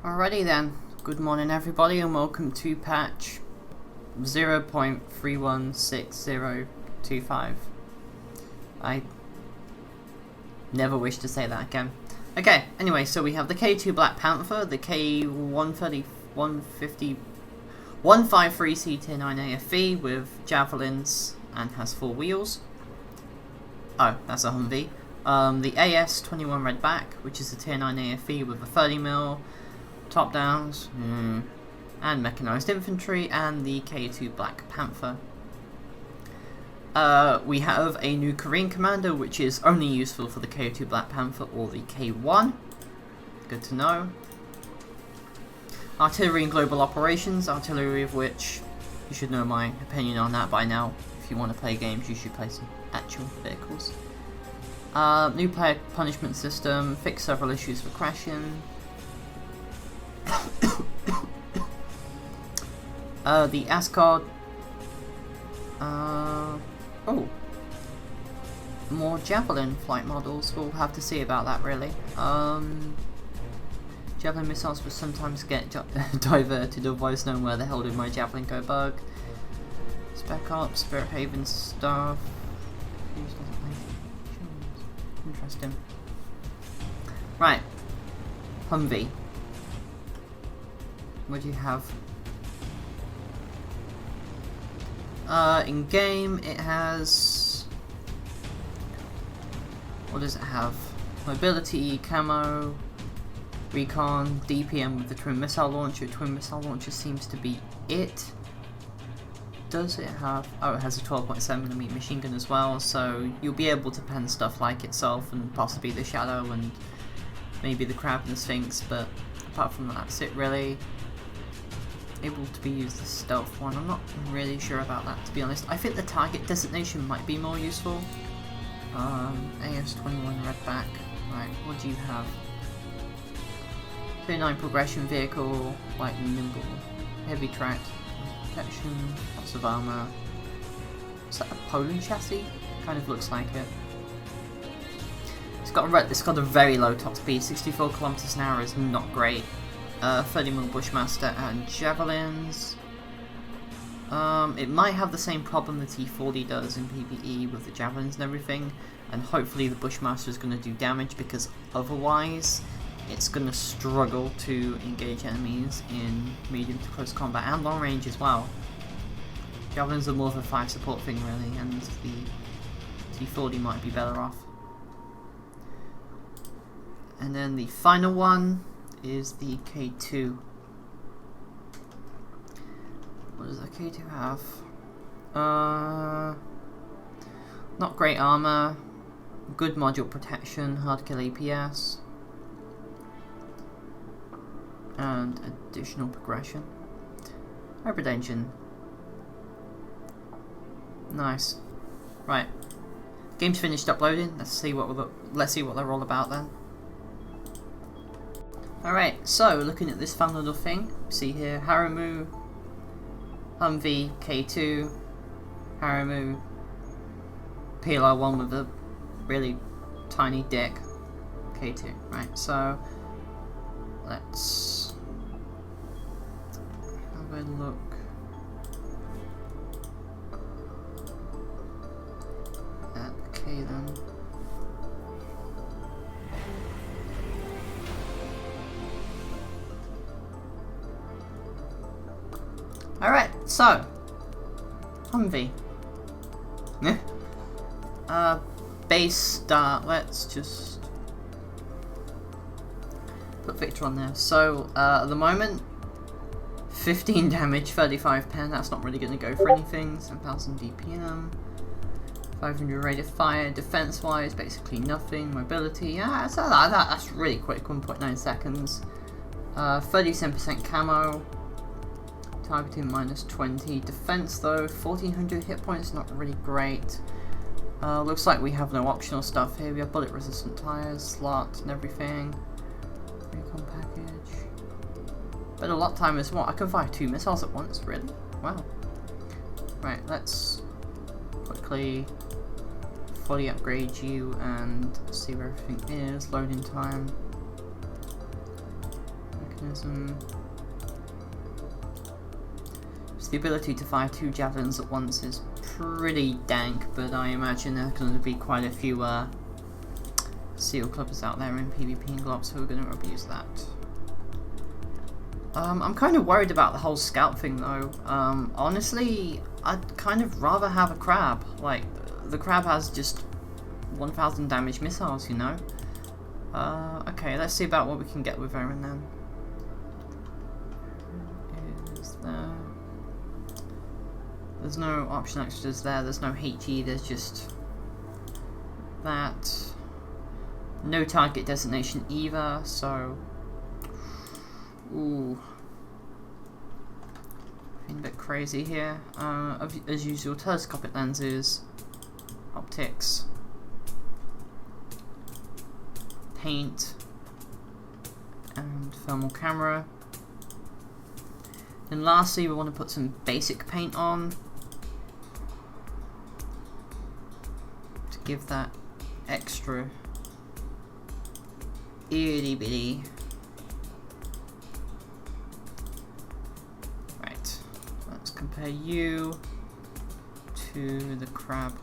Alrighty then, good morning everybody and welcome to patch 0.316025. I never wish to say that again. Okay, anyway, so we have the K2 Black Panther, the K130, 150, 153C Tier 9 AFE with javelins and has 4 wheels. Oh, that's a Humvee. The AS21 Redback, which is a Tier 9 AFE with a 30mm top downs, and mechanized infantry, and the K2 Black Panther. We have a new Korean commander, which is only useful for the K2 Black Panther or the K1. Good to know. Artillery and global operations, artillery of which you should know my opinion on that by now. If you want to play games, you should play some actual vehicles. New player punishment system, fix several issues for crashing. The ASCOD. Oh, more javelin flight models. We'll have to see about that, really. Javelin missiles will sometimes get diverted, otherwise known where the hell did my javelin go bug. Spec Ops, Spirit Haven stuff. Interesting. Right, Humvee. What do you have? In game, it has. What does it have? Mobility, camo, recon, DPM with the twin missile launcher. Twin missile launcher seems to be it. Does it have? Oh, it has a 12.7mm machine gun as well, so you'll be able to pen stuff like itself and possibly the Shadow and maybe the Crab and the Sphinx, but apart from that, that's it really. Able to be used as stealth one. I'm not really sure about that, to be honest. I think the target designation might be more useful. AS21 Redback. Right, what do you have? 39 progression vehicle, light and nimble, heavy tracked, protection, lots of armor. Is that a Poland chassis? Kind of looks like it. It's got a very low top speed. 64 kilometers an hour is not great. 30mm Bushmaster and javelins. It might have the same problem the T40 does in PvE with the javelins and everything, and hopefully the Bushmaster is going to do damage, because otherwise it's going to struggle to engage enemies in medium to close combat and long range as well. Javelins are more of a 5 support thing really, and the T40 might be better off. And then the final one is the K2. What does the K2 have? Not great armor, good module protection, hard kill APS, and additional progression. Hybrid engine. Nice. Right. Game's finished uploading. Let's see what they're all about then. Alright, so looking at this fun little thing, see here, Haramu, Humvee, K2, Haramu, PLR1 with a really tiny dick, K2, right, so let's have a look at K then. Alright, so Humvee. Base start, let's just put Victor on there. So, at the moment, 15 damage, 35 pen, that's not really going to go for anything. 7,000 DPM, 500 rate of fire, defense wise, basically nothing. Mobility, yeah, that's really quick, 1.9 seconds. 37% camo. Targeting -20. Defense though, 1400 hit points, not really great. Looks like we have no optional stuff here. We have bullet resistant tires, slots and everything. Recon package. But a lot time is what? I can fire 2 missiles at once, really? Wow. Right, let's quickly fully upgrade you and see where everything is. Loading time. mechanism. So the ability to fire 2 javelins at once is pretty dank, but I imagine there's going to be quite a few seal clubbers out there in PvP and globs who are going to abuse that. I'm kind of worried about the whole scout thing though. Honestly, I'd kind of rather have a crab. Like, the crab has just 1000 damage missiles, you know? Okay, let's see about what we can get with Aaron then. Is there... There's no option extras there, there's no HE, there's just that. No target designation either, so... Ooh. Being a bit crazy here. As usual, telescopic lenses, optics, paint, and thermal camera. And lastly, we want to put some basic paint on to give that extra itty bitty. Right, let's compare you to the crab.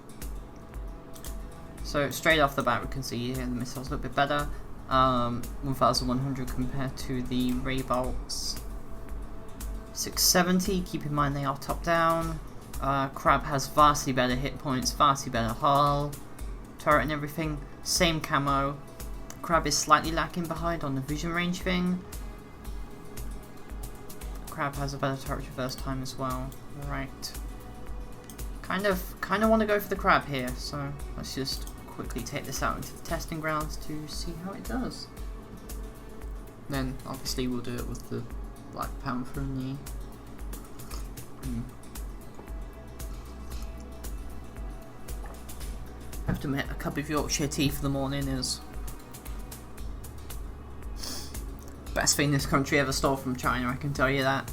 So straight off the bat we can see here the missile's a little bit better. 1100 compared to the ray bolts. 670, keep in mind they are top down. Crab has vastly better hit points, vastly better hull, turret and everything. Same camo. Crab is slightly lacking behind on the vision range thing. Crab has a better turret reverse time as well. Right. Kind of want to go for the crab here, so let's just quickly take this out into the testing grounds to see how it does. Then obviously we'll do it with the Black Panther and the... I have to admit, a cup of Yorkshire tea for the morning is best thing this country ever stole from China, I can tell you that.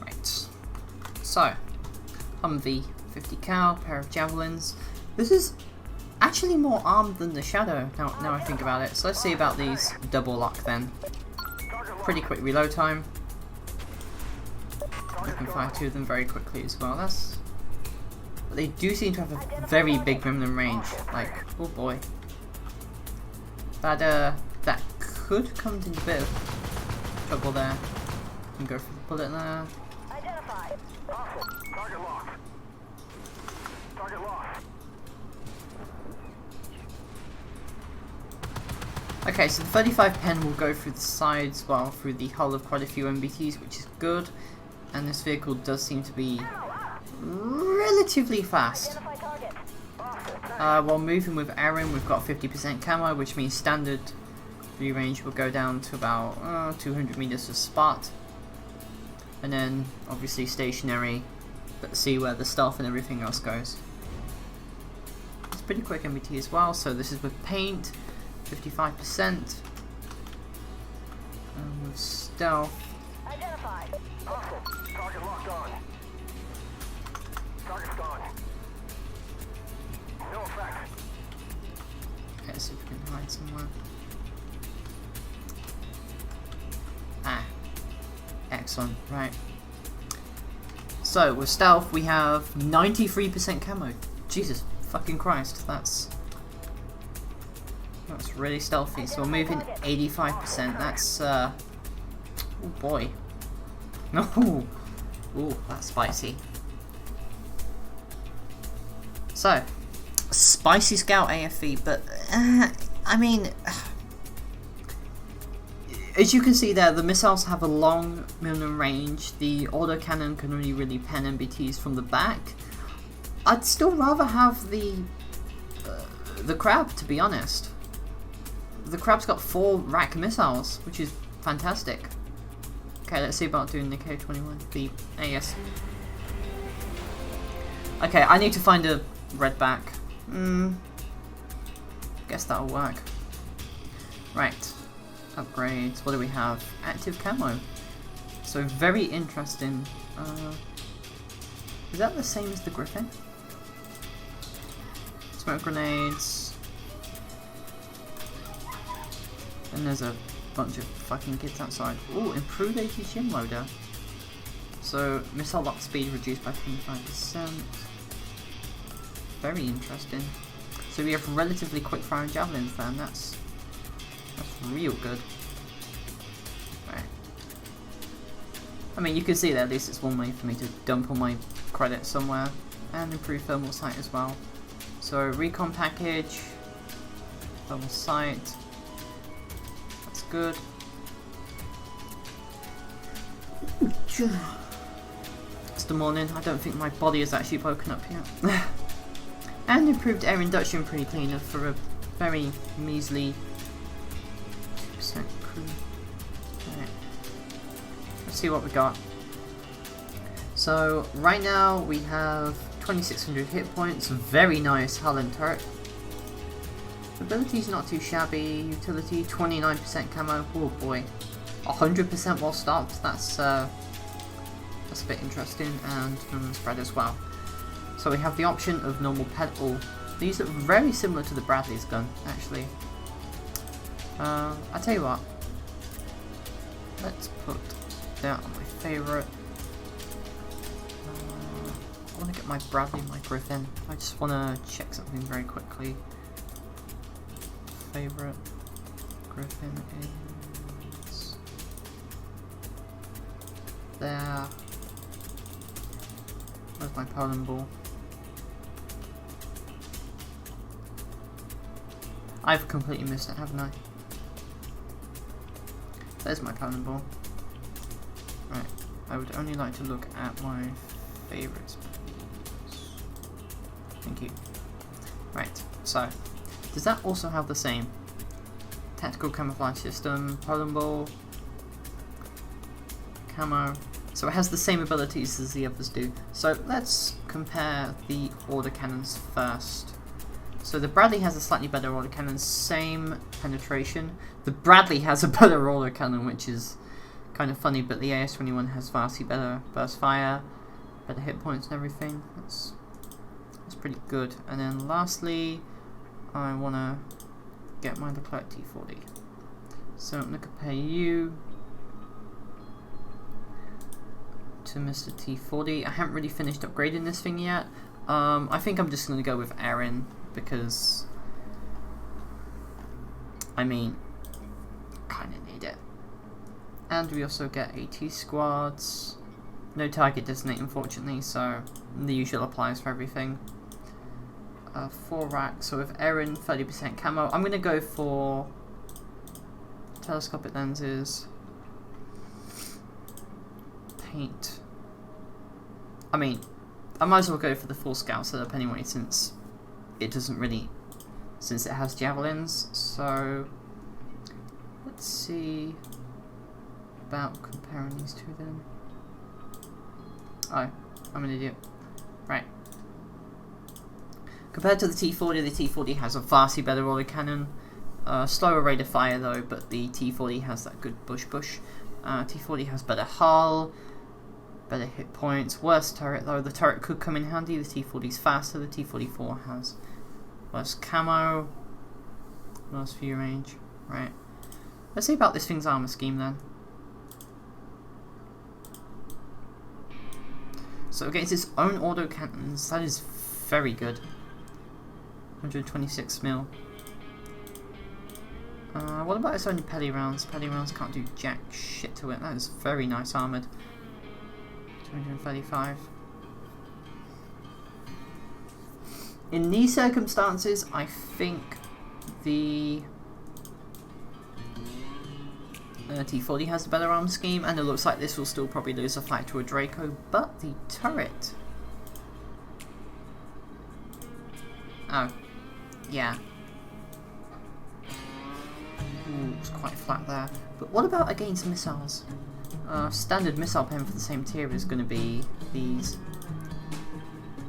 Right, so Humvee, 50 cal, pair of javelins. This is actually more armed than the Shadow, now I think about it. So let's see about these double lock then. Pretty quick reload time. I can fire 2 of them very quickly as well. But they do seem to have a very big minimum range. Like, oh boy. That could come into a bit of trouble there. You can go for the bullet there. Identified. Target locked. Target locked. Okay, so the 35 pen will go through the sides, well, through the hull of quite a few MBTs, which is good. And this vehicle does seem to be relatively fast. While moving with Aaron, we've got 50% camo, which means standard view range will go down to about 200 meters of spot. And then, obviously, stationary, but see where the stealth and everything else goes. It's pretty quick MBT as well, so this is with paint. 55%. And with stealth. Identified. Target locked on. Target's gone. No effect. Okay, let's see if we can hide somewhere. Ah. Excellent, right. So, with stealth we have 93% camo. Jesus fucking Christ, that's really stealthy. So we're moving 85%. That's oh boy. No. Ooh, that's spicy. So, spicy scout AFV, but I mean, as you can see there, the missiles have a long minimum range. The autocannon can only really pen MBTs from the back. I'd still rather have the crab, to be honest. The crab's got 4 rack missiles, which is fantastic. Okay, let's see about doing the K-21, the AS. Okay, I need to find a red back. Guess that'll work. Right, upgrades. What do we have? Active camo. So very interesting. Is that the same as the Griffin? Smoke grenades. And there's a bunch of fucking kids outside. Ooh, improved ATGM loader. So, missile lock speed reduced by 25%. Very interesting. So we have relatively quick firing javelins then, that's real good. Right. I mean, you can see that at least it's one way for me to dump all my credits somewhere. And improve thermal sight as well. So, recon package, thermal sight, that's good. It's the morning, I don't think my body has actually woken up yet. And improved air induction pre-cleaner for a very measly 2% crew. Right. Let's see what we got. So right now we have 2600 hit points, very nice hull and turret. Ability's not too shabby, utility 29% camo, oh boy. 100% while stopped, that's a bit interesting, and spread as well. So we have the option of normal pedal. These are very similar to the Bradley's gun, actually. I'll tell you what. Let's put that on my favourite. I want to get my Bradley and my Griffin. I just want to check something very quickly. Favourite Griffin is there. Where's my Poland ball? I've completely missed it, haven't I? There's my Poland ball. Right, I would only like to look at my favourites, please. Thank you. Right, so, does that also have the same tactical camouflage system, Poland ball, camo? So it has the same abilities as the others do. So let's compare the order cannons first. So the Bradley has a slightly better order cannon, same penetration. The Bradley has a better order cannon, which is kind of funny, but the AS-21 has vastly better burst fire, better hit points and everything. That's pretty good. And then lastly, I want to get my Leclerc T40. So I'm going to compare you to Mr. T40. I haven't really finished upgrading this thing yet. I think I'm just going to go with Erin because, I mean, kind of need it. And we also get AT squads. No target designate, unfortunately, so the usual applies for everything. 4 racks, so with Erin, 30% camo. I'm going to go for telescopic lenses. Paint. I mean, I might as well go for the full scout setup anyway, since it doesn't really, since it has javelins. So let's see about comparing these two then. Oh, I'm an idiot. Right. Compared to the T40, the T40 has a vastly better order cannon. Slower rate of fire though, but the T40 has that good push. T40 has better hull, better hit points, worse turret though. The turret could come in handy. The T40's faster. The T44 has worse camo, worse view range. Right. Let's see about this thing's armor scheme then. So against its own auto cannons, that is very good. 126 mil. What about its own pelly rounds? Pelly rounds can't do jack shit to it. That is very nice armoured. 235. In these circumstances, I think the T40 has the better arm scheme, and it looks like this will still probably lose a fight to a Draco, but the turret... Oh, yeah. Ooh, it's quite flat there. But what about against missiles? Standard missile pen for the same tier is going to be these.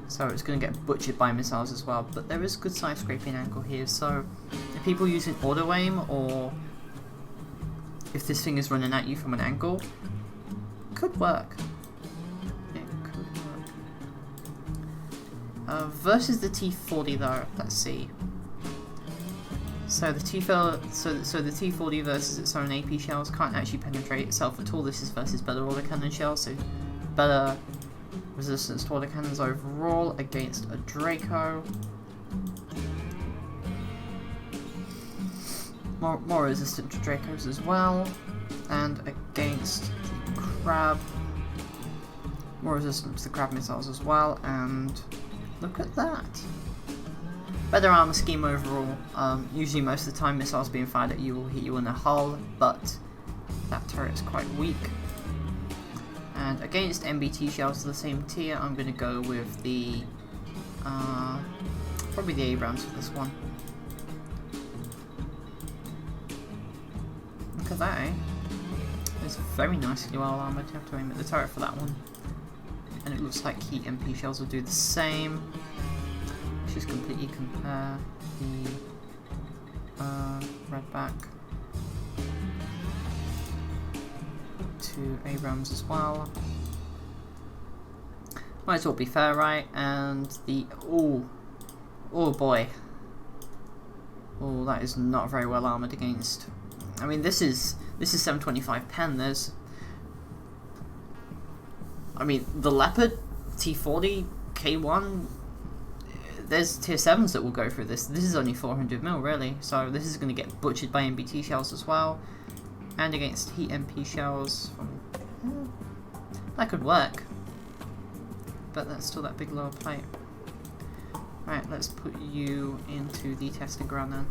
So it's going to get butchered by missiles as well, but there is good side scraping angle here, so if people using auto aim, or if this thing is running at you from an angle, could work. It could work. Versus the T40 though, let's see. So the T40 versus its own AP shells can't actually penetrate itself at all. This is versus better autocannon shells, so better resistance to autocannons overall against a Draco. More resistant to Dracos as well, and against the Crab. More resistant to the Crab missiles as well, and look at that. Better armor scheme overall. Usually most of the time missiles being fired at you will hit you in the hull, but that turret is quite weak. And against MBT shells of the same tier, I'm going to go with the probably the Abrams for this one. Look at that, eh? It's very nicely well armoured. You have to aim at the turret for that one. And it looks like heat MP shells will do the same. Let's just completely compare the Redback to Abrams as well. Might as well be fair, right? And the oh boy, oh, that is not very well armoured against. I mean, this is 725 pen. There's, I mean, the Leopard T40 K1. There's tier 7s that will go through this. This is only 400 mil really, so this is going to get butchered by MBT shells as well. And against heat MP shells, that could work. But that's still that big lower plate. Right, let's put you into the testing ground then.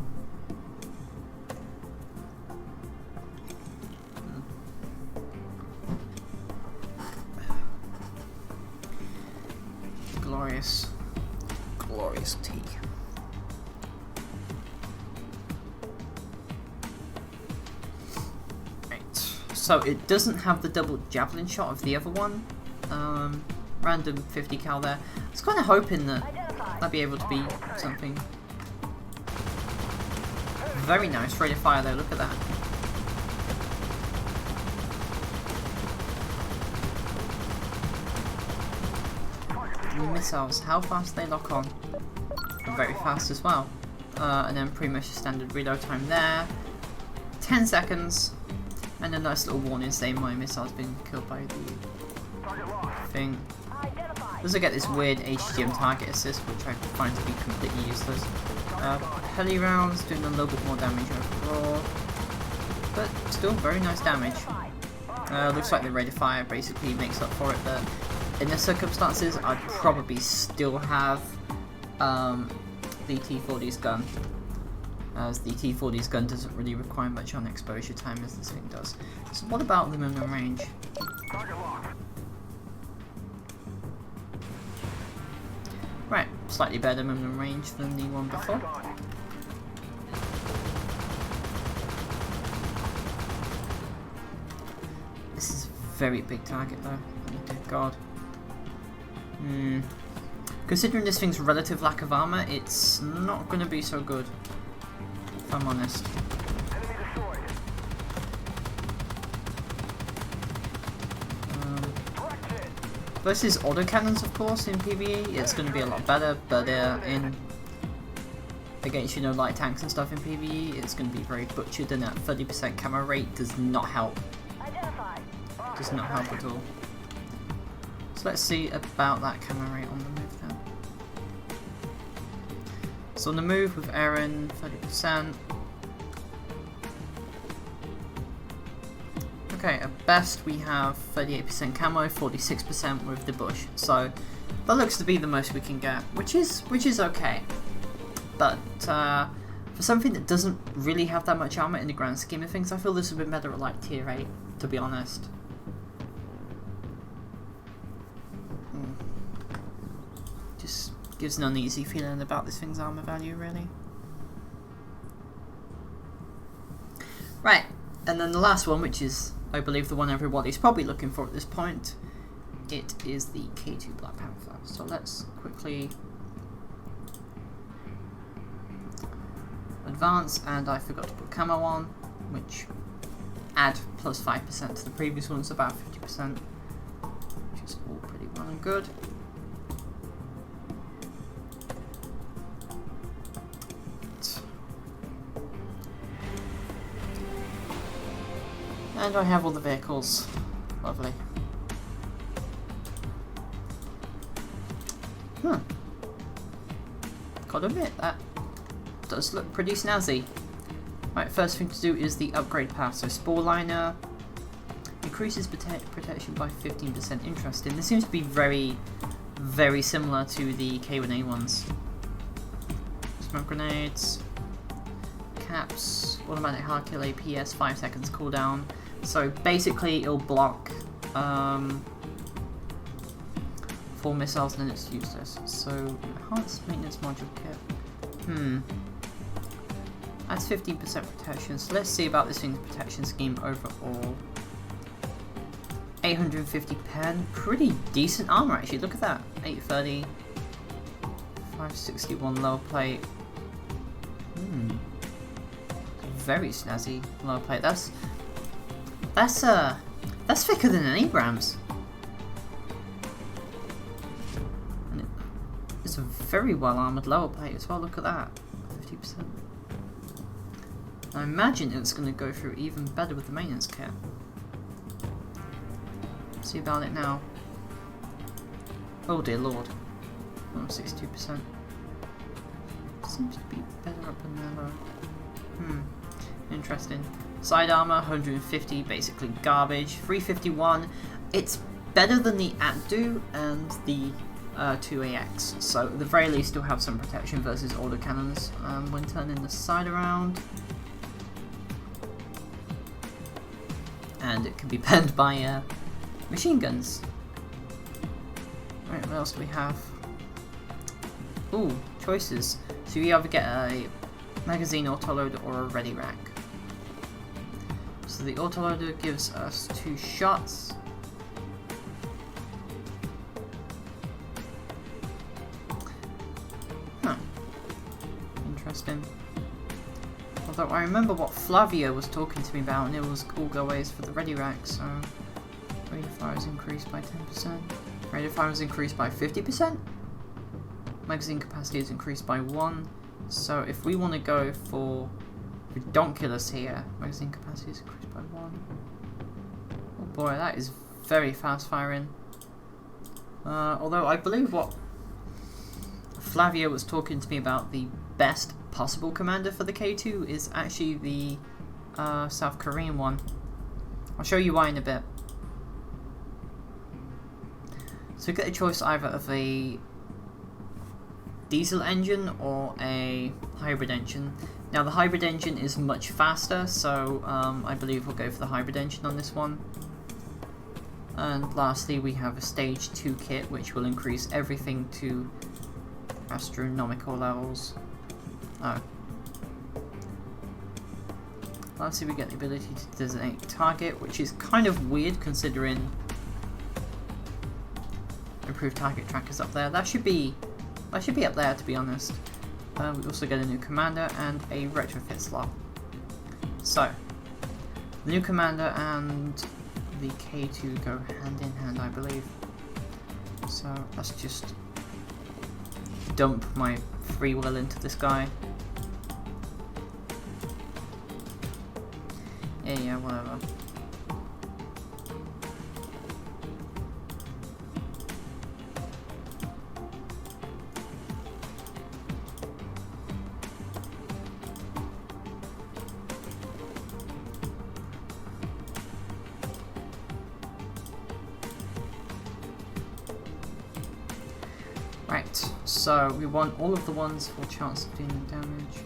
Glorious. Glorious tea. Right, so it doesn't have the double javelin shot of the other one. Random 50 cal there. I was kind of hoping that I'd be able to be something. Very nice rate of fire though, look at that. Missiles, how fast they lock on? Very fast as well. And then pretty much a standard reload time there. 10 seconds. And a nice little warning saying my missile's been killed by the thing. Also get this weird HGM target assist, which I find to be completely useless. Heli rounds doing a little bit more damage overall. But still very nice damage. Looks like the rate of fire basically makes up for it, but in the circumstances, I'd probably still have the T40's gun, as the T40's gun doesn't really require much on exposure time as this thing does. So what about the minimum range? Right, slightly better minimum range than the one before. This is a very big target though, oh dear god. Considering this thing's relative lack of armor, it's not going to be so good, if I'm honest. Versus autocannons, of course, in PvE, it's going to be a lot better, but against, you know, light tanks and stuff in PvE, it's going to be very butchered, and that 30% camo rate does not help. Does not help at all. So let's see about that camo rate on the move then. So on the move with Aaron, 30%. Okay, at best we have 38% camo, 46% with the bush. So that looks to be the most we can get, which is okay. But for something that doesn't really have that much armor in the grand scheme of things, I feel this would be better at like tier 8, to be honest. Just gives an uneasy feeling about this thing's armor value, really. Right, and then the last one, which is, I believe, the one everybody's probably looking for at this point, it is the K2 Black Panther. So let's quickly advance, and I forgot to put camo on, which add plus 5% to the previous one's about 50%, which is all pretty well and good. And I have all the vehicles. Lovely. Gotta admit, that does look pretty snazzy. Right, first thing to do is the upgrade path. So Spore Liner increases protection by 15%. Interesting. This seems to be very, very similar to the K1A ones. Smoke grenades, caps, automatic hard kill APS, 5 seconds cooldown. So basically, it'll block 4 missiles and then it's useless. So enhanced maintenance module kit. That's 15% protection. So let's see about this thing's protection scheme overall. 850 pen, pretty decent armor actually. Look at that. 830, 561 low plate. Very snazzy low plate. That's thicker than an Abrams. And it's a very well armored lower plate as well. Look at that, 50%. I imagine it's going to go through even better with the maintenance kit. See about it now. Oh dear lord. Oh, 62%. Seems to be better up in there though. Interesting. Side armor, 150, basically garbage. 351. It's better than the Atdu and the 2AX. So at the very least you'll have some protection versus autocannons when turning the side around. And it can be banned by machine guns. Right, what else do we have? Ooh, choices. So you either get a magazine autoloader or a ready rack. So the autoloader gives us 2 shots. Interesting. Although I remember what Flavio was talking to me about, and it was all go-aways for the ready rack, so rate of fire is increased by 10%. Rate of fire is increased by 50%. Magazine capacity is increased by 1. So if we want to go for Redonkulous here, magazine capacity is increased by 1. Oh boy, that is very fast firing. Although I believe what Flavio was talking to me about, the best possible commander for the K2 is actually the South Korean one. I'll show you why in a bit. So you get a choice either of a diesel engine or a hybrid engine. Now the hybrid engine is much faster, so I believe we'll go for the hybrid engine on this one. And lastly we have a stage 2 kit which will increase everything to astronomical levels. Oh. Lastly we get the ability to designate target, which is kind of weird considering improved target trackers up there. That should be up there, to be honest. We also get a new commander and a retrofit slot. So, the new commander and the K2 go hand in hand, I believe. So let's just dump my free will into this guy. Yeah, whatever. Right, so we want all of the ones for chance of dealing damage.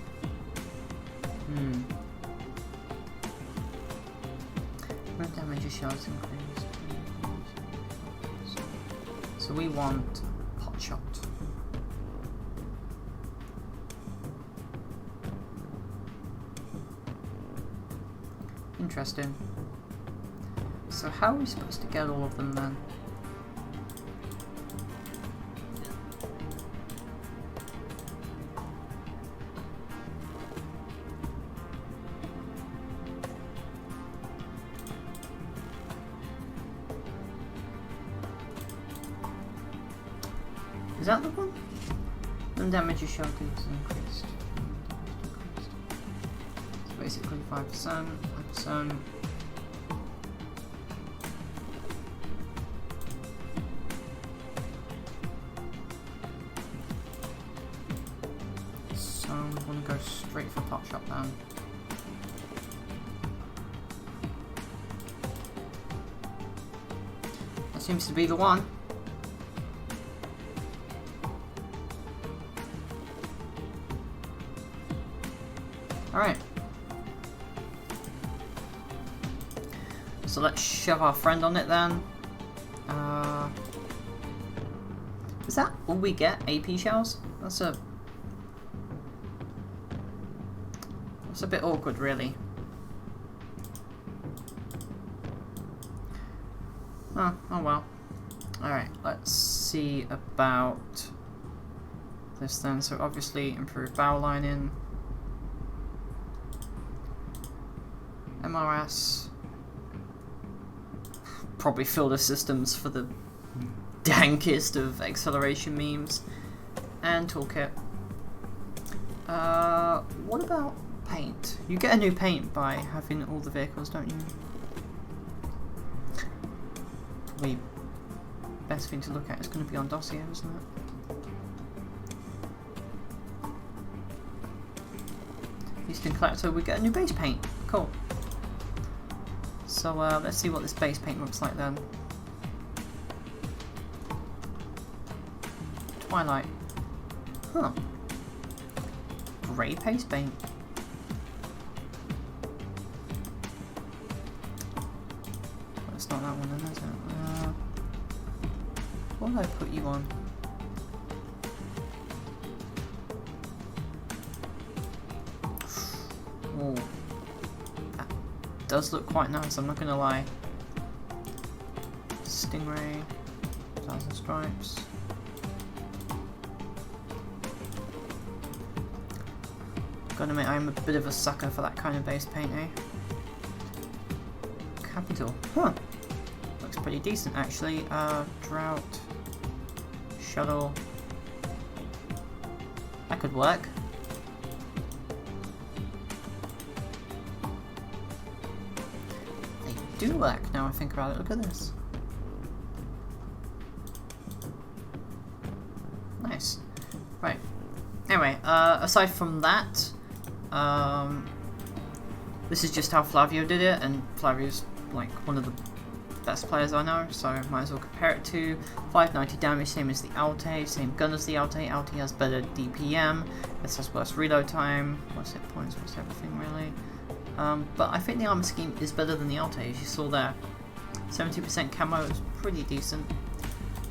Where damage is shells increased. So we want pot shot. Interesting. So how are we supposed to get all of them then? Is that the one? And damage is shot is increased. So basically 5%, 5%. go straight for pot shot then. That seems to be the one. Alright. So let's shove our friend on it then. Is that all we get? AP shells? That's a bit awkward, really. Oh well. Alright, let's see about this then. So obviously improved barrel lining. MRS. Probably fill the systems for the dankest of acceleration memes. And toolkit. What about paint? You get a new paint by having all the vehicles, don't you? Probably best thing to look at is going to be on dossier, isn't it? Eastern Collector, we get a new base paint. Cool. So let's see what this base paint looks like then. Twilight. Huh. Grey paste paint. Well, it's not that one then, is it? What did I put you on? Oh. That does look quite nice, I'm not gonna lie. Stingray. 1,000 stripes. Gotta admit, I'm a bit of a sucker for that kind of base paint, eh? Capital. Huh. Looks pretty decent, actually. Drought. Shuttle. That could work. They do work, now I think about it. Look at this. Nice. Right. Anyway, aside from that, this is just how Flavio did it, and Flavio's like one of the best players I know, so might as well compare it to 590 damage, same as the Alte, same gun as the Alte. Alte has better DPM, this has worse reload time, worse hit points, worse everything really. But I think the armor scheme is better than the Alte, as you saw there. 70% camo is pretty decent.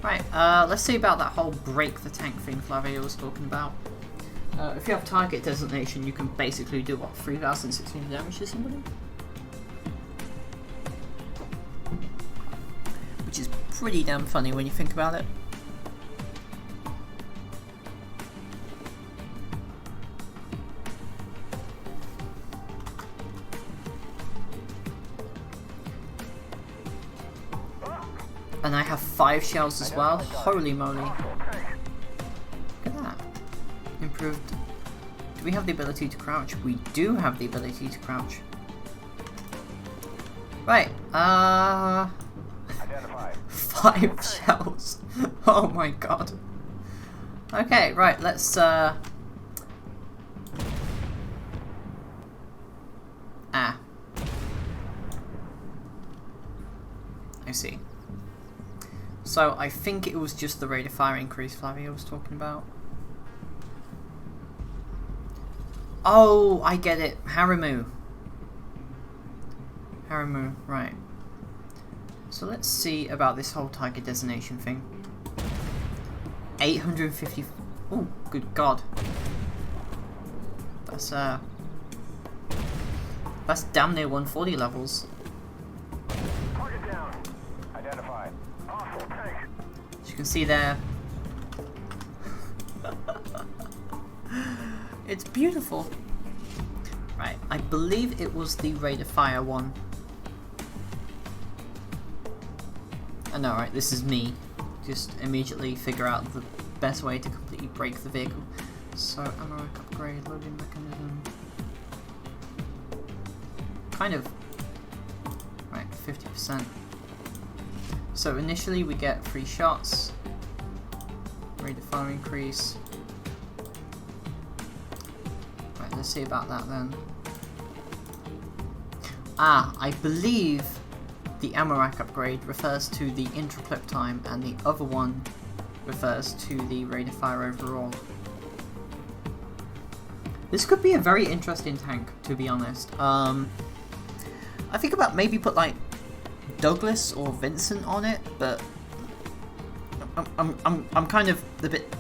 Right, let's see about that whole break the tank thing Flavio was talking about. If you have target designation, you can basically do what, 3,600 damage to somebody? Which is pretty damn funny when you think about it. And I have 5 shells as well. Holy moly. Look at that. Improved. Do we have the ability to crouch? We do have the ability to crouch. Right. 5 shells. Oh my god. Okay, right, let's I see. So I think it was just the rate of fire increase Flavio was talking about. Oh, I get it. Harimu. Harimu, right. So let's see about this whole target designation thing. 850. Oh, good god. That's damn near 140 levels. Target down. Identified. Awesome. Tank. As you can see there. It's beautiful. Right, I believe it was the rate of fire one. I know, right? This is me. Just immediately figure out the best way to completely break the vehicle. So, ammo rack upgrade, loading mechanism. Kind of. Right, 50%. So initially we get 3 shots. Rate of fire increase. Right, let's see about that then. Ah, I believe the ammo rack upgrade refers to the intra-clip time, and the other one refers to the rate of fire overall. This could be a very interesting tank, to be honest. I think about maybe put like Douglas or Vincent on it, but I'm kind of a bit.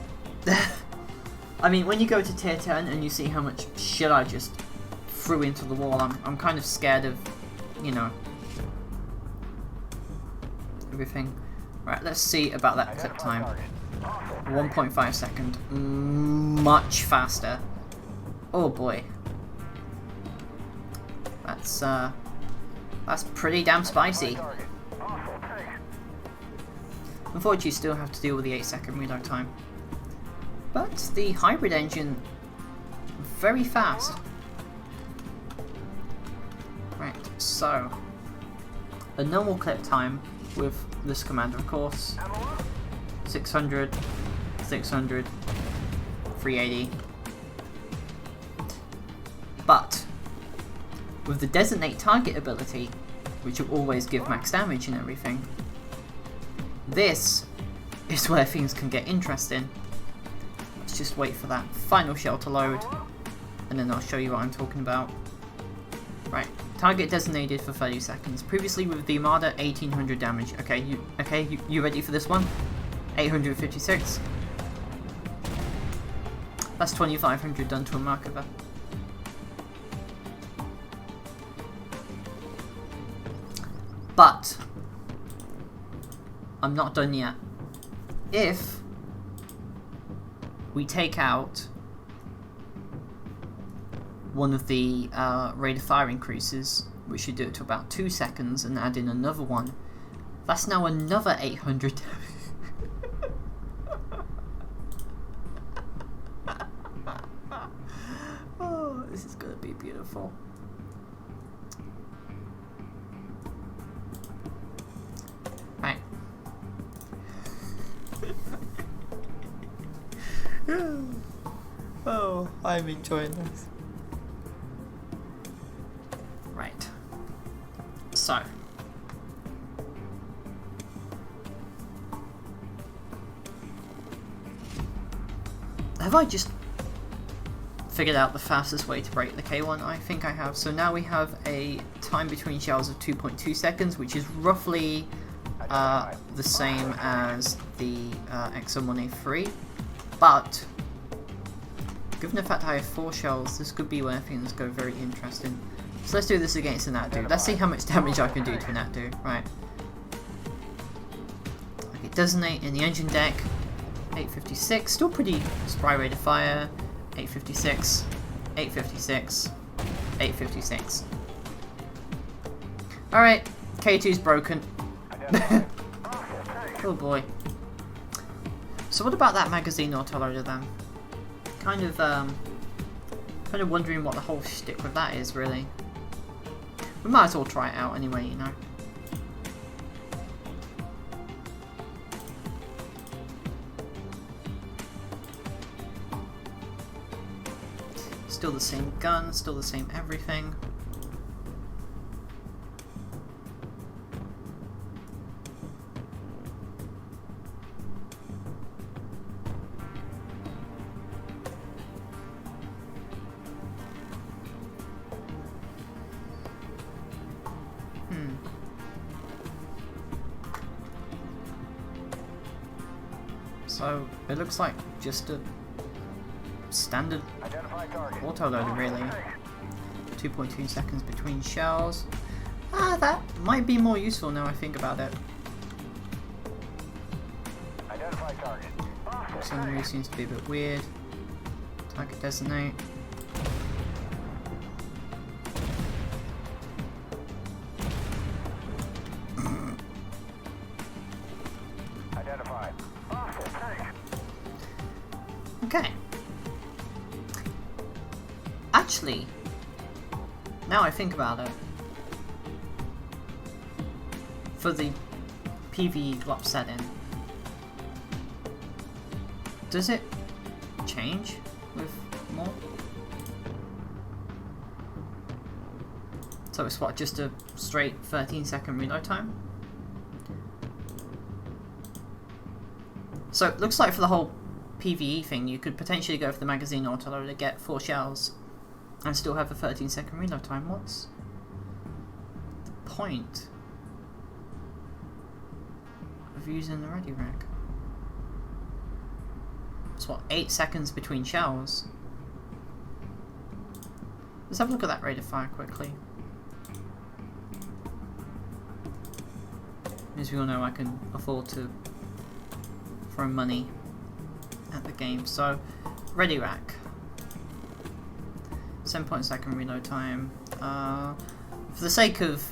I mean, when you go to tier 10 and you see how much shit I just threw into the wall, I'm kind of scared of, you know, everything. Right, let's see about that clip time. 1.5 second. Much faster. Oh boy. That's pretty damn spicy. Unfortunately, you still have to deal with the 8-second reload time. But the hybrid engine, very fast. Right, so a normal clip time with this command, of course, 600, 600, 380. But with the designate target ability, which will always give max damage and everything, this is where things can get interesting. Let's just wait for that final shell to load, and then I'll show you what I'm talking about. Right, target designated for 30 seconds. Previously with the Armada, 1800 damage. Okay, you ready for this one? 856. That's 2500 done to a Merkava. But I'm not done yet. If we take out one of the rate of fire increases, which should do it to about 2 seconds, and add in another one, that's now another 800 damage. Oh, this is gonna be beautiful. Right. Oh, I'm enjoying this. Right. So. Have I just figured out the fastest way to break the K1? I think I have. So now we have a time between shells of 2.2 seconds, which is roughly the same as the XM1A3. But given the fact I have 4 shells, this could be where things go very interesting. So let's do this against a Nat dude. Let's see how much damage I can do to a Nat dude. Right. Okay, designate in the engine deck. 856, still pretty spry rate of fire. 856, 856, 856. Alright, K2's broken. Oh boy. So what about that magazine autoloader then? Kind of wondering what the whole shtick with that is, really. We might as well try it out anyway, you know. Still the same gun, still the same everything. So it looks like just a standard autoloader, really. 2.2 seconds between shells. Ah, that might be more useful now I think about it. Auxiliary seems to be a bit weird. Target designate. Okay. Actually, now I think about it, for the PvE glop setting, does it change with more? So it's what, just a straight 13-second reload time? So it looks like for the whole PvE thing, you could potentially go for the magazine autoloader, get 4 shells, and still have a 13-second reload time. What's the point of using the ready rack? It's what, 8 seconds between shells? Let's have a look at that rate of fire quickly. As we all know, I can afford to throw money at the game. So, ready rack. 7.2 reload time. For the sake of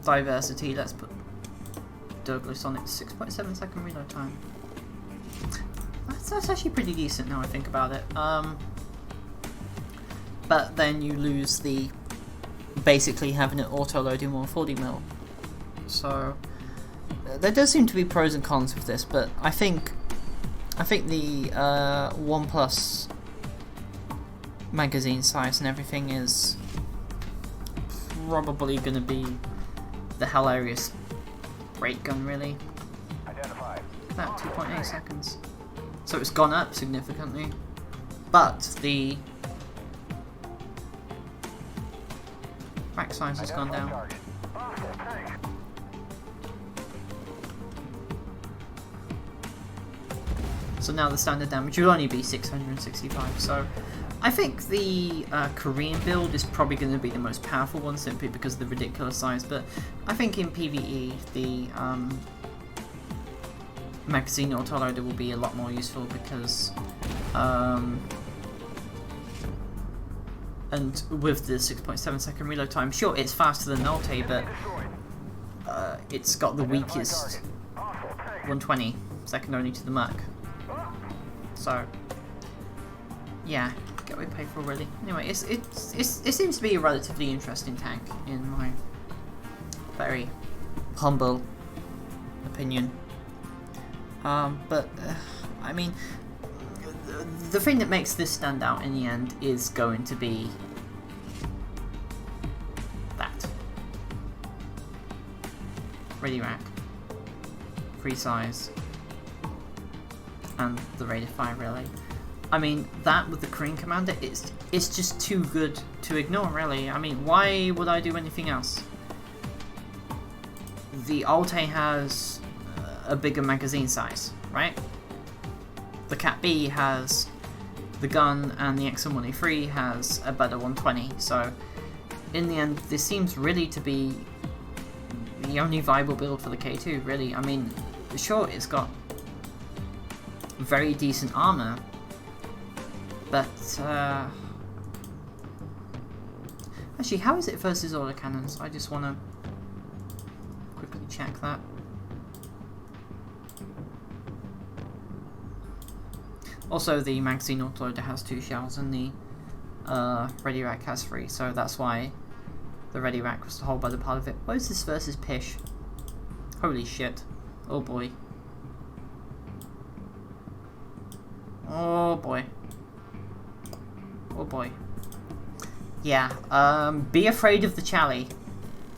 diversity, let's put Douglas on it. 6.7 second reload time. That's actually pretty decent now I think about it. But then you lose the basically having it auto-load in 140mm. So there does seem to be pros and cons with this, but I think the OnePlus magazine size and everything is probably going to be the hilarious rate gun, really. Identified. About 2.8 seconds. So it's gone up significantly, but the rack size has gone down. Target. Hostile tank. So now the standard damage will only be 665. So I think the Korean build is probably going to be the most powerful one, simply because of the ridiculous size. But I think in PvE, the magazine autoloader will be a lot more useful because, and with the 6.7 second reload time, sure it's faster than Ulte, but it's got the weakest 120, second only to the Merc. So, yeah, get what we pay for really. Anyway, it seems to be a relatively interesting tank in my very humble opinion. But I mean, the thing that makes this stand out in the end is going to be that ready rack, free size, and the rate of fire, really. I mean, that with the Korean Commander, it's just too good to ignore, really. I mean, why would I do anything else? The Ulte has a bigger magazine size, right? The Cat B has the gun, and the XM1A3 has a better 120. So, in the end, this seems really to be the only viable build for the K2, really. I mean, sure, it's got very decent armor, but actually, how is it versus autocannons? I just want to quickly check that. Also, the magazine autoloader has 2 shells and the ready rack has 3, so that's why the ready rack was the whole better part of it. What is this versus Pish? Holy shit. Oh boy. Oh boy. Oh boy. Yeah, be afraid of the Chally.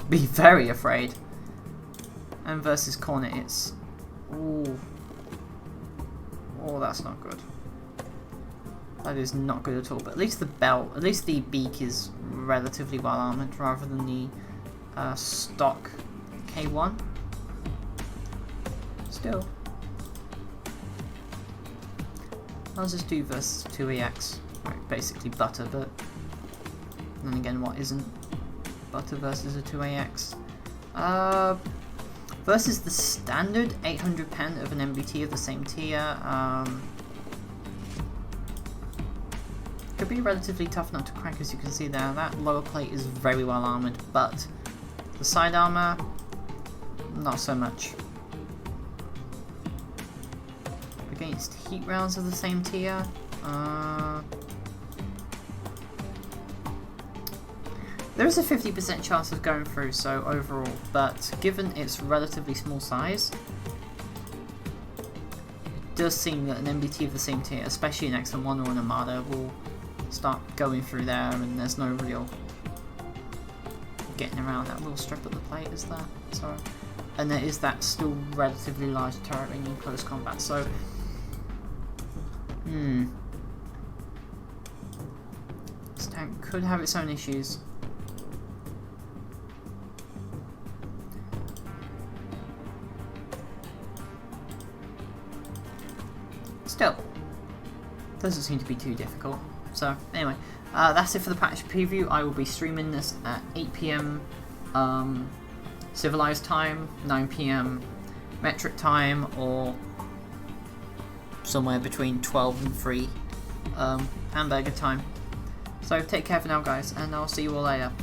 Be very afraid. And versus Cornet, it's... Ooh. Oh, that's not good. That is not good at all, but at least the belt, at least the beak is relatively well armoured rather than the stock K1. Still. I'll just do versus 2EX. Right, basically butter, but then again, what isn't butter versus a 2AX? Versus the standard 800 pen of an MBT of the same tier. Could be relatively tough not to crack, as you can see there. That lower plate is very well armoured, but the side armour, not so much. Against heat rounds of the same tier, there is a 50% chance of going through, so overall, but given its relatively small size, it does seem that an MBT of the same tier, especially an XM1 or an Armada, will start going through there, and there's no real getting around that little strip of the plate is there. So, and there is that still relatively large turret when in close combat. So, this tank could have its own issues. Still, doesn't seem to be too difficult. So anyway, that's it for the patch preview. I will be streaming this at 8 PM civilized time, 9 PM metric time, or somewhere between 12 and 3 hamburger time. So take care for now, guys, and I'll see you all later.